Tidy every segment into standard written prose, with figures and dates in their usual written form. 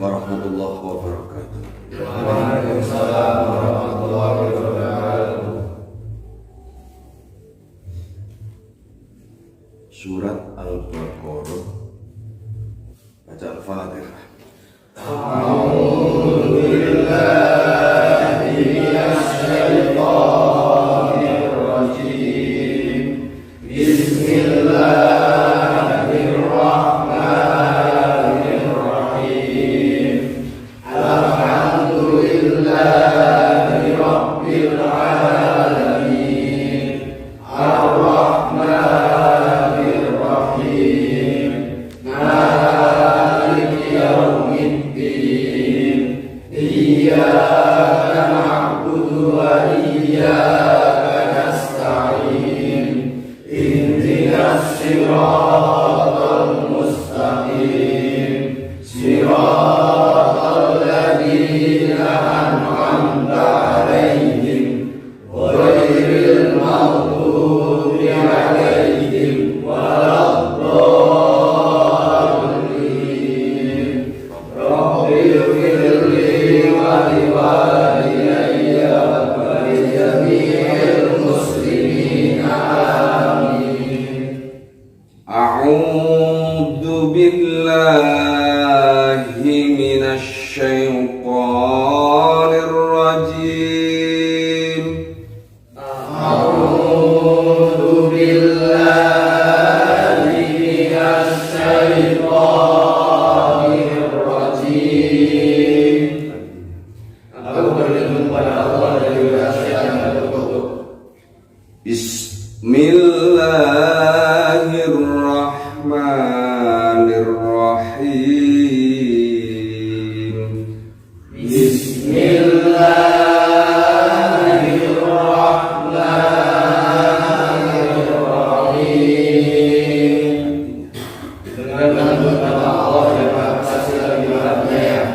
warahmatullahi wabarakatuh. Waalaikumsalam warahmatullahi wabarakatuh. Surat Al-Baqarah, baca Al-Fatihah. A'udzubillahi minasyaitonir rajim. Bismillahirrahmanirrahim. Alhamdulillahi rabbil alamin. Ar-Rahmanir Rahim. Maliki yaumiddin. Iyyaka na'budu wa iyyaka nasta'in. Ihdinas siratal mustaqim. Siratal ladzina an'amta 'alaihim ghairil maghdubi 'alaihim waladdallin. Rabbighfirli wa liwalidayya wa lijami'il muslimina amin. A'udzu billahi minasy syaithanir rajim. A'udzu billahi minasy syaithanir rajim. Aku berlindung kepada Allah dari syaitan yang terkutuk. Bismillahirrahmanirrahim. Bismillahirrahmanirrahim. Dengan nama Allah yang Maha Pengasih lagi Maha Penyayang.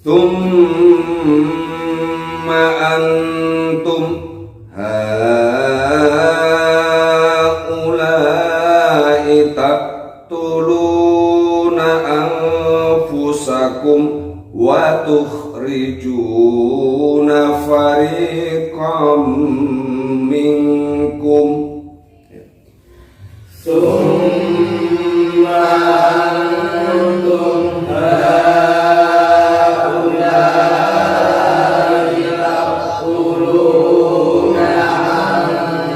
Tsumma antum haula'i taqtuluna anfusakum wa tukhrijuna fariqam minkum. Summa antum haula'i taqtuluna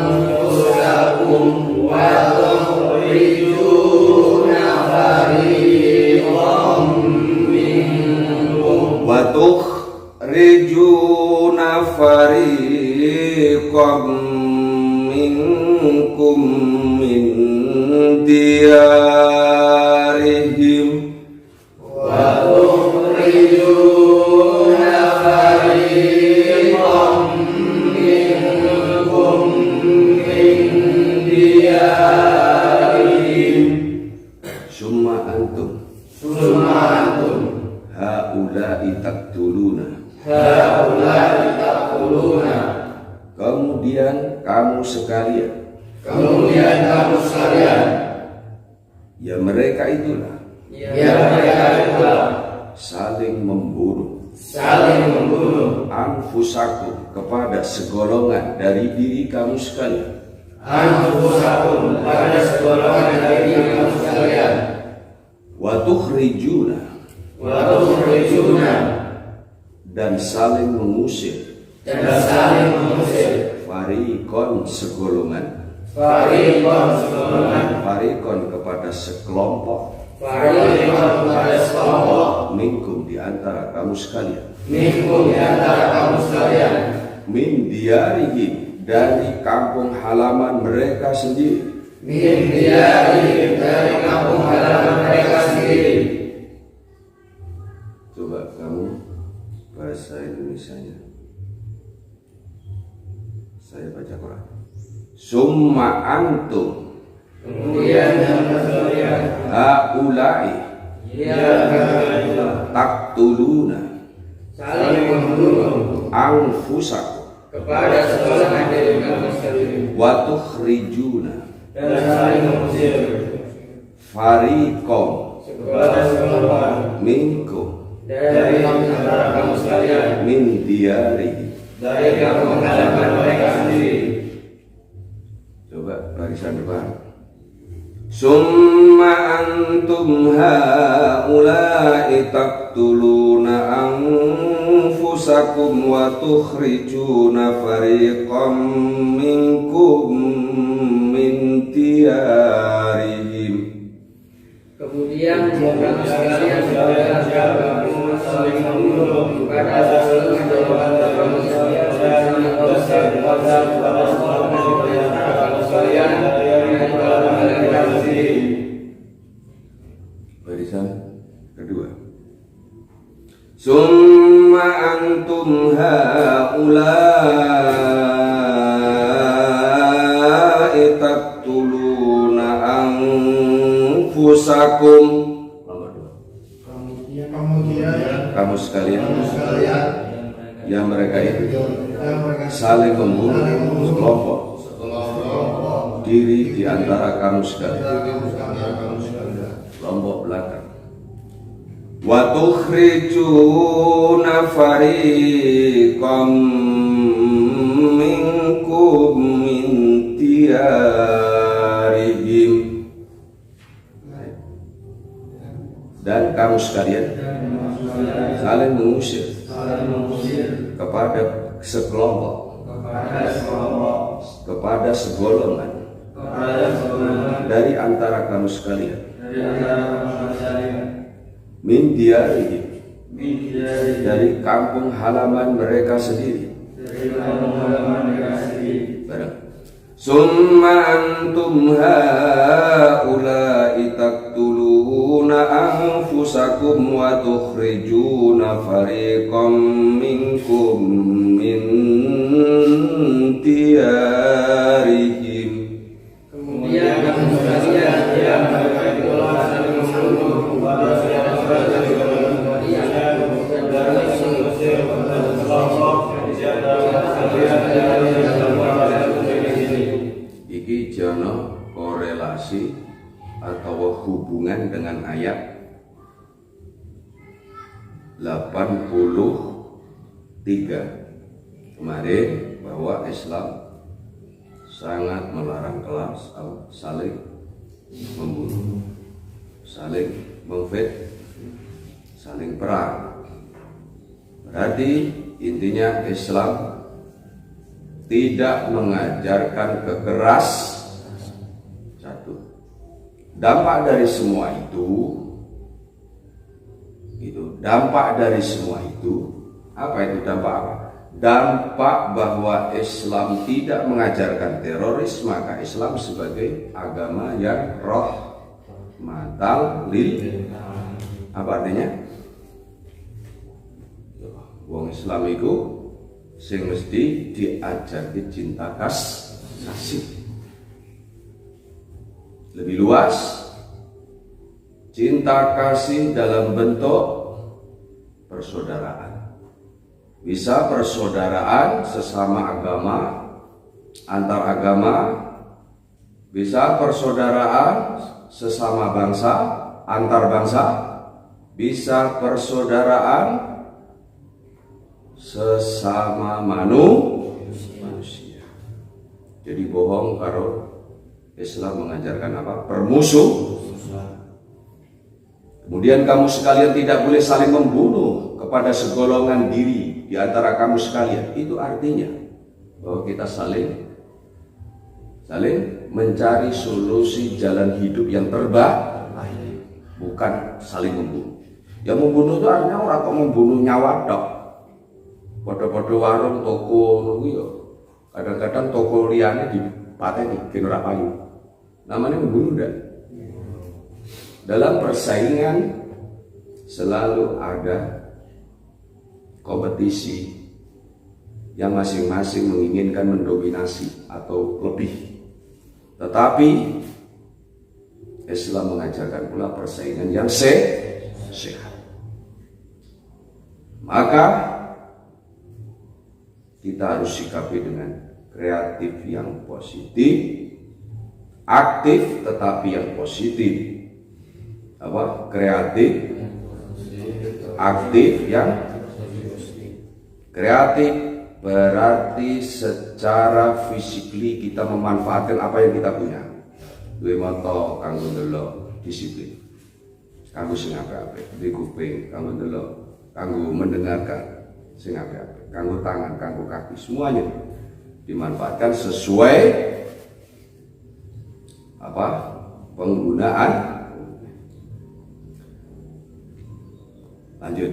anfusakum wa tukhrijuna fariqam minkum. Wa tukhrijuna fariqam minkum min diyarihim Wa tukhrijuna fariqam minkum min diyarihim. summa antum Summa antum haula'i taqtuluna. haula'i taqtuluna. Kemudian kamu sekalian, Kemudian kamu sekalian, ya mereka itulah ya mereka itulah saling membunuh saling membunuh anfusakum kepada segolongan dari diri kamu sekalian, anfusakum pada segolongan dari diri kamu sekalian, wa tukhrijuna wa tukhrijuna dan saling mengusir dan saling mengusir fariqon segolongan, fariqon segolongan, fariqon kepada sekelompok, fariqon pada sekelompok, minkum di antara kamu sekalian, minkum di antara kamu sekalian, min diyarihim dari kampung halaman mereka sendiri, min diyarihim dari kampung halaman mereka sendiri. Coba kamu bahasa Indonesianya. Saya baca Quran. Summa antum Kemudian kamu sekalian, haula'i ya mereka taqtuluna saling membunuh anfusakum kepada segolongan dari kamu sekalian, wa tukhrijuna dan saling mengusir fariqom kepada sekelompok minkum dari antara kamu sekalian min diyari. dari kampung halaman mereka sendiri. Coba barisan depan. Summa antum haula'i taqtuluna anfusakum wa tukhrijuna fariqam minkum min diyarihim. Kemudian kamu sekalian saudara saling membunuh kepada golongan dari antara kamu sekalian bersama dosa kepada kamu sekalian dari kalangan mereka sendiri. Barisan kedua. Summa antum haula'i taqtuluna anfusakum. Nomor dua. Kemudian Kamu sekalian sekalian yang mereka itu yang mereka saling membunuh sekelompok kelompok diri di antara kamu sekalian. kamu sekalian. Kelompok belakang. Wa tukhrijuna fariqam minkum min diyarihim. Dan kamu sekalian saling mengusir kepada sekelompok, kepada segolongan dari antara kamu sekalian. Min diyarihim, dari kampung halaman mereka sendiri. Barang. Summa antum haula'i taqtuluna anfusakum wa tukhrijuna fariqam minkum min diyarihim. Kemudian kamu sekalian yang berkait golongan saling membunuh kepada saudara-saudara kemudian saudara mengusir kelompok di antara kalian dari Iki jono korelasi atau hubungan dengan ayat 83 kemarin, bahwa Islam sangat melarang kelas saling membunuh, saling memfitnah, saling perang. Berarti intinya Islam tidak mengajarkan kekeras. Satu. Dampak dari semua itu dampak dari semua itu apa itu dampak apa? Dampak bahwa Islam tidak mengajarkan teroris, maka Islam sebagai agama yang rahmatan lil, apa artinya? Wong Islam itu sing mesti diajari cinta kasih. Lebih luas, cinta kasih dalam bentuk persaudaraan. Bisa persaudaraan sesama agama, antar agama, bisa persaudaraan sesama bangsa, antar bangsa, bisa persaudaraan sesama manusia. Jadi bohong kalau Islam mengajarkan apa? Permusuh. Kemudian kamu sekalian tidak boleh saling membunuh kepada segolongan diri di antara kamu sekalian. Itu artinya bahwa kita saling mencari solusi jalan hidup yang terbaik, bukan saling membunuh. Yang membunuh itu artinya orang kok membunuh nyawa dok. Podo-podo warung toko nunggu yo. Kadang-kadang toko liane dipateni gen ora payu. Namanya membunuh dah. Dalam persaingan selalu ada kompetisi yang masing-masing menginginkan mendominasi atau lebih. Tetapi Islam mengajarkan pula persaingan yang sehat. Maka kita harus sikapi dengan kreatif yang positif, aktif tetapi yang positif. kreatif, aktif. Yang kreatif berarti secara fisikly kita memanfaatkan apa yang kita punya. Duwe mata kanggo ndelok, disiplin. Kanggo sing apik-apik, duwe kuping kanggo ndelok, kanggo mendengarkan sing apik-apik, kanggo tangan, kanggo kaki, semuanya dimanfaatkan sesuai penggunaan. Lanjut.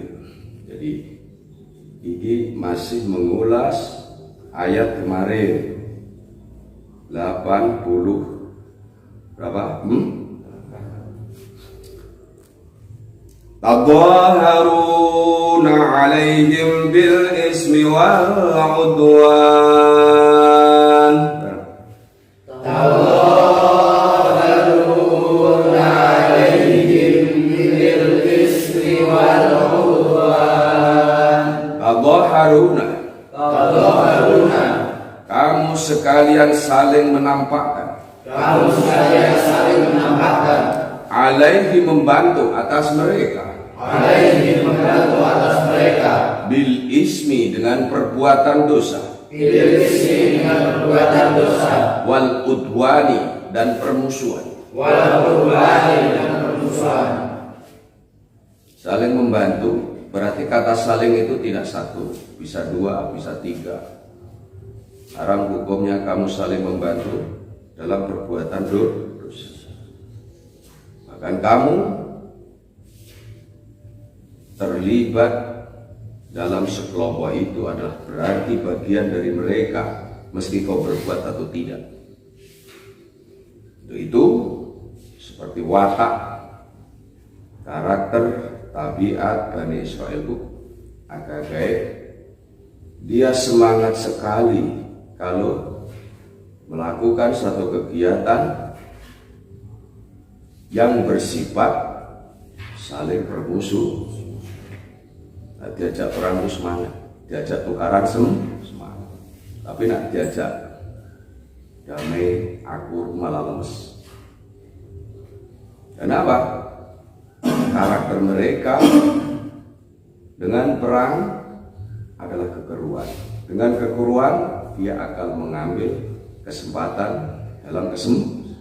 Jadi ini masih mengulas ayat kemarin 80 berapa? Tadhaharuna 'alaihim bil ismi wal 'udwan. Tadhaharuna 'alaihim bil ismi wal 'udwan. Tadhaharuna, kamu sekalian saling menampakkan. Alaihi membantu atas mereka. Bil ismi dengan perbuatan dosa. Wal udwani dan permusuhan. Saling membantu berarti kata saling itu tidak satu, bisa dua, bisa tiga. Haram hukumnya kamu saling membantu dalam perbuatan dosa. Bahkan kamu terlibat dalam sekelompok itu adalah berarti bagian dari mereka, meski kau berbuat atau tidak. Itu seperti watak, karakter, tabiat Bani Israel itu agak gaib. Dia semangat sekali kalau melakukan satu kegiatan yang bersifat saling bermusuh. Nah, diajak perang itu semangat, diajak tukaran semangat. Tapi nak diajak damai, akur, malah lemes. Kenapa? Karakter mereka dengan perang adalah kekeruan. Dengan kekeruan dia akan mengambil kesempatan dalam kesempatan.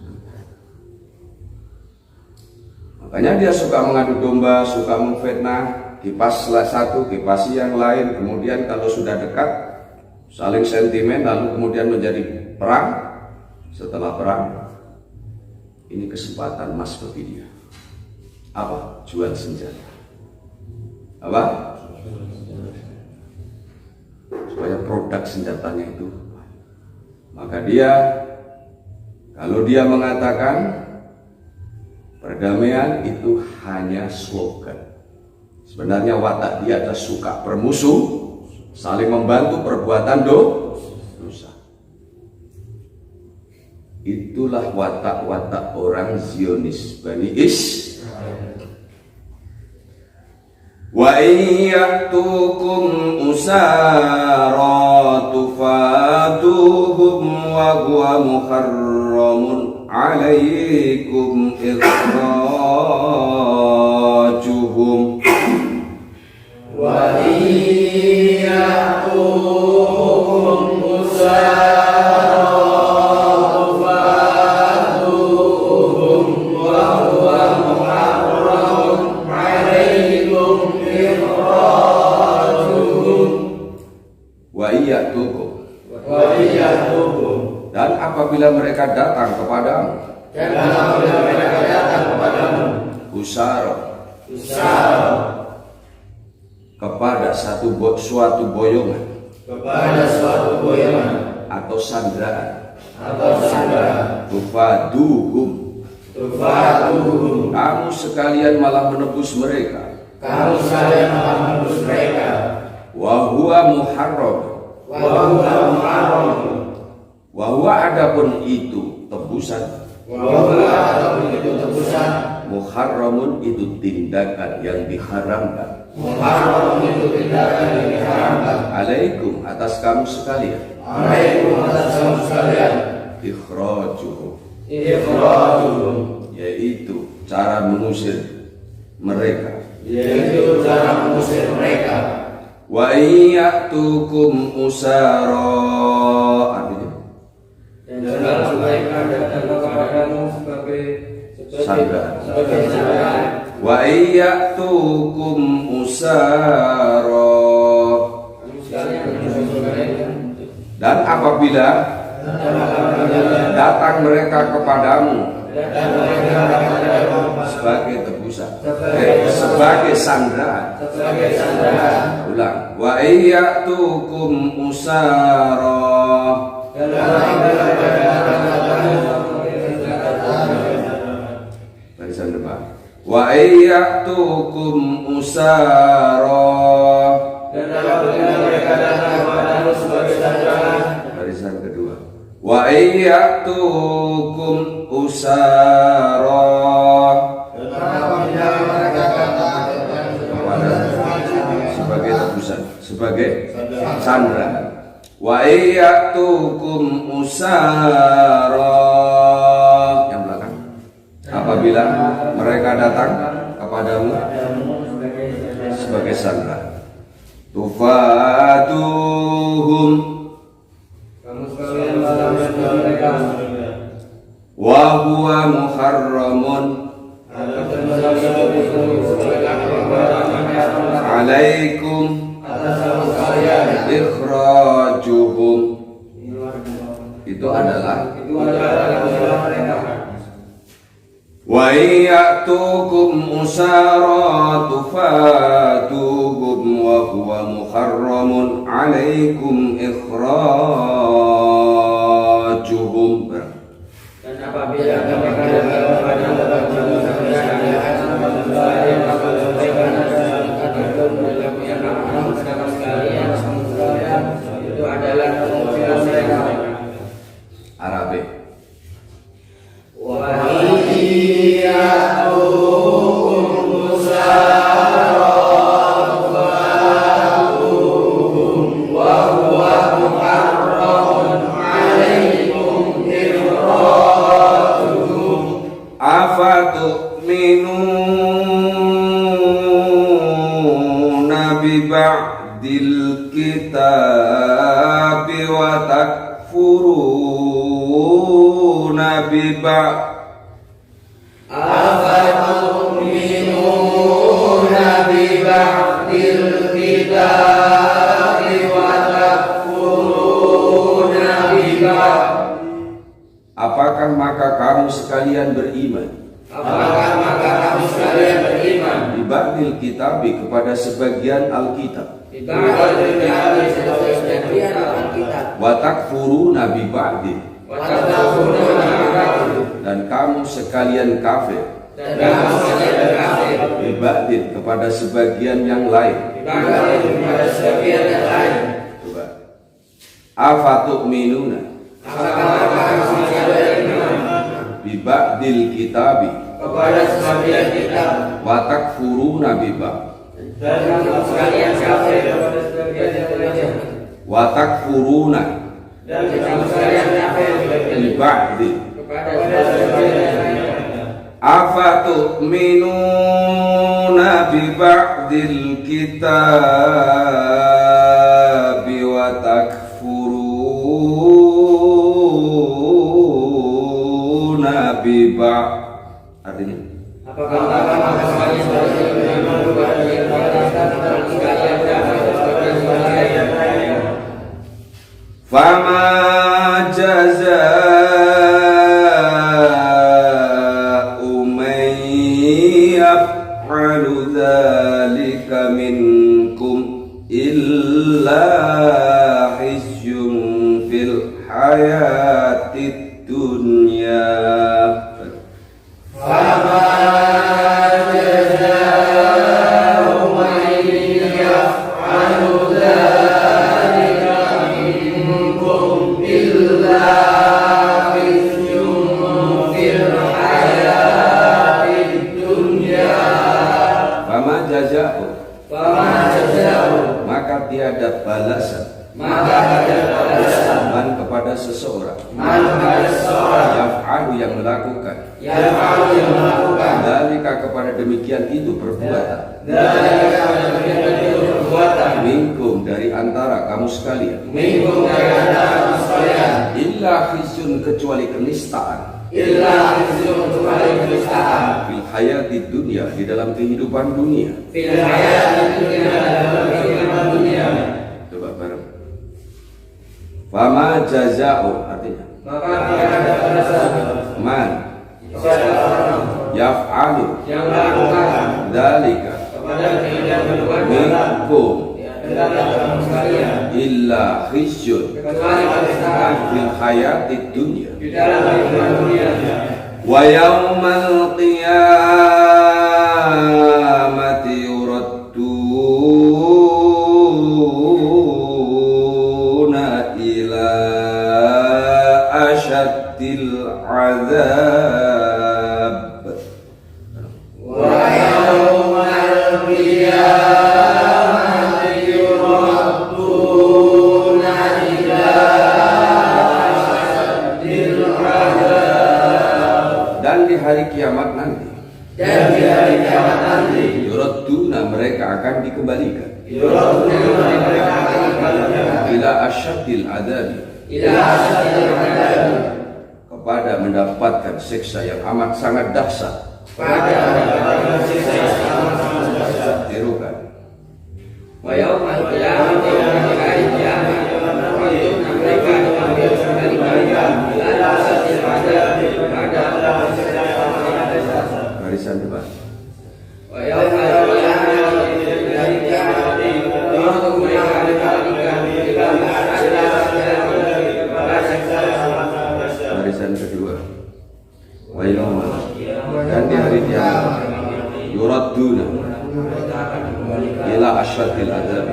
Makanya dia suka mengadu domba, suka memfitnah, kipas satu, kipasi yang lain. Kemudian kalau sudah dekat, saling sentimen, lalu kemudian menjadi perang. Setelah perang, ini kesempatan emas bagi dia. Apa? Jual senjata. Apa? Supaya produk senjatanya itu. Maka dia, kalau dia mengatakan perdamaian itu hanya slogan. Sebenarnya watak dia adalah suka bermusuh, saling membantu perbuatan dosa. Itulah watak-watak orang Zionis Bani Israil. Wa iyyatukum usara tufaduhum wa huwa muharramun alaikum ikhrajuhum. Wa iyyatukum usara tufaduhum wa huwa muharramun alaikum ikhrajuhum. Wa iyyatukum, dan apabila mereka datang kepadamu, usara, kepada suatu boyongan, atau sandraan, tufaduhum, kamu sekalian malah menebus mereka, wa huwa muharram, wa huwa adapun itu tebusan, muharramun itu tindakan yang diharamkan, alaikum atas kamu sekalian, ikhrajuhum, yaitu cara mengusir mereka. yaitu cara mengusir mereka. Wa iyatukum usara, artinya Dan kalau mereka datang kepadamu sebagai sandra. sandera. Wa iyatukum usara, dan apabila datang mereka kepadamu sebagai tebusan, sebagai sandra. Ulang. Wa iyatukum usara, barisan depan. Wa iyatukum usara, barisan kedua. Wa iyatukum usara, sebagai tebusan, sebagai sandra. Wa iyatukum usara, yang belakang. Apabila mereka datang kepadamu sebagai sandra. Tufatuhum Kamu sekalian menyelamatkan mereka. wa huwa muharramun alaikum ikhrajuhum. Itu adalah wa iyatukum usara tufatuhum wa huwa muharramun alaikum ikhrajuhum. Dan apabila mereka datang kepadamu itu adalah pengusiran mereka. Arabic. Afatu'minuna bi ba'dil kitabi wa takfuruna bi ba'd. Afatu'minuna bi ba'dil kitabi wa takfuruna bi ba'd. Apakah maka kamu sekalian beriman Apakah maka kamu sekalian beriman bi ba'dil kitabi kepada sebagian Alkitab, di ba'dil kitabi sebagian Alkitab, wa takfuruna bi ba'dil, wa takfuruna bi ba'd, dan kamu sekalian kafir dan kamu sekalian kafir bi ba'dil kepada sebagian yang lain. di ba'dil kepada sebagian yang lain. Coba. Afatu'minuna Apakah kamu sekalian beriman bi ba'dil kitabi kepada sebagian kitab wa takfuruna bi ba'd, dan kamu sekalian kafir kepada sebagian yang lain, wa takfuruna dan kamu sekalian kafir bi ba'dil. kepada sebagian yang lain. Afatu'minuna bi ba'dil kitabi wa takfuruna bi ba'd. Artinya Apakah kamu sekalian beriman kepada yang lain dan sekalian kafir kepada sebagian yang lain? fama jazaa'u man yaf'alu dzalika minkum illa khizyun fil hayatid dunya. Fama jazaa'u, maka tiada balasan maka ada kepada seseorang, man kepada seseorang, yaf'alu yang melakukan, dzalika kepada demikian itu perbuatan, minkum dari antara kamu sekalian, illa khizyun kecuali kenistaan, fil hayati dunia di dalam kehidupan dunia. Coba bareng. Fama jaza'u artinya man yaf'alu dzalika minkum illa khizyun fil hayati dunya wa yaumal qiyamati yuradduna ila asyaddil azab. Dan di hari kiamat nanti, yuradduna mereka akan dikembalikan ila asyaddil adabi kepada mendapatkan siksa yang amat sangat dahsyat. Tirukan. Barisan depan. Barisan kedua. Wa yauma dan di hari kiamat yuradduna ila asyaddil adzab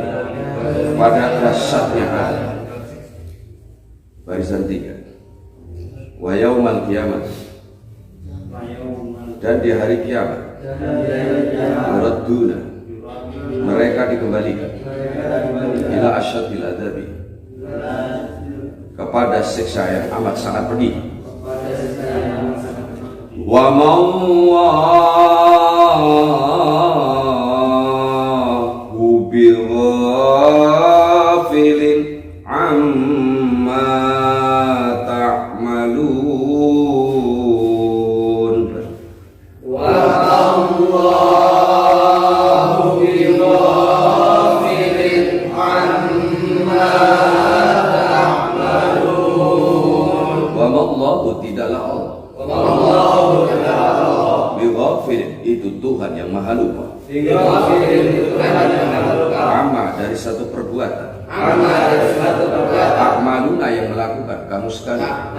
pada dahsyatnya azab. Barisan tiga. Wa yaumal kiamat dan di hari kiamat yuradduna mereka dikembalikan ila asyaddil adzab kepada siksa yang amat sangat pedih. Wa ma'allahu bighafilin amma ta'malun. Wa ma'allahu tidaklah Allah bighafilin itu Tuhan yang maha lupa amma dari satu perbuatan ta'maluna yang melakukan kamu sekalian.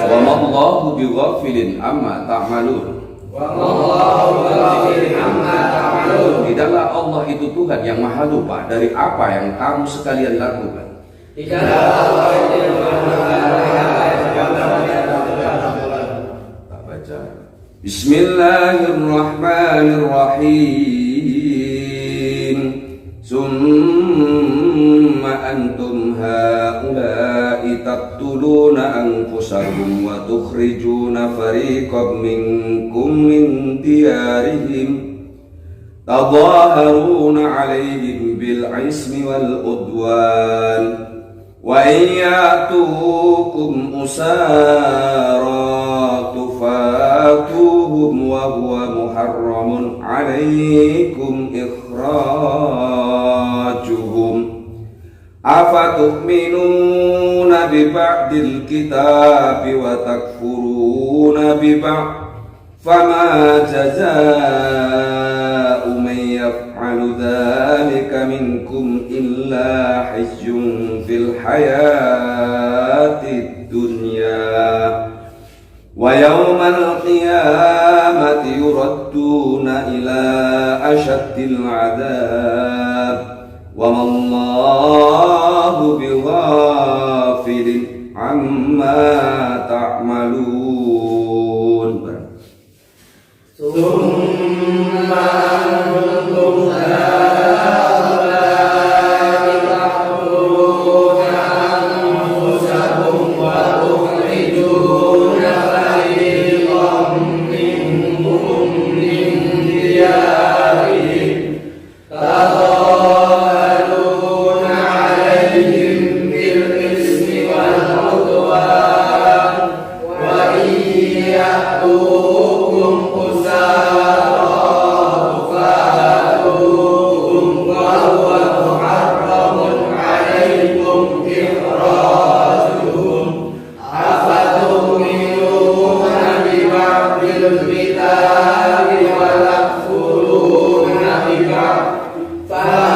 Wa ma'allahu bighafilin amma ta'malun. Tidaklah Allah itu Tuhan yang maha lupa dari apa yang kamu sekalian lakukan. Bismillahirrahmanirrahim. Summa antum haula'i taqtuluna anfusakum wa tukhrijuna fariqan minkum min diyarihim tadhaharuna 'alaihim bil 'ismi wal udwan wa iyatukum usara tufatuhum wa huwa muharramun 'alaikum ikhrajuhum afatu'minuna bi ba'dil kitabi wa takfuruna bi ba'd fama jazaa'u man yaf'alu dhalika minkum illa khizyun fil hayatid dunya wa yawmal qiyamati yuradduna ila asyaddil 'adzab wa mallahu bighafilin amma ta'malun. Summa antum haula'i Fala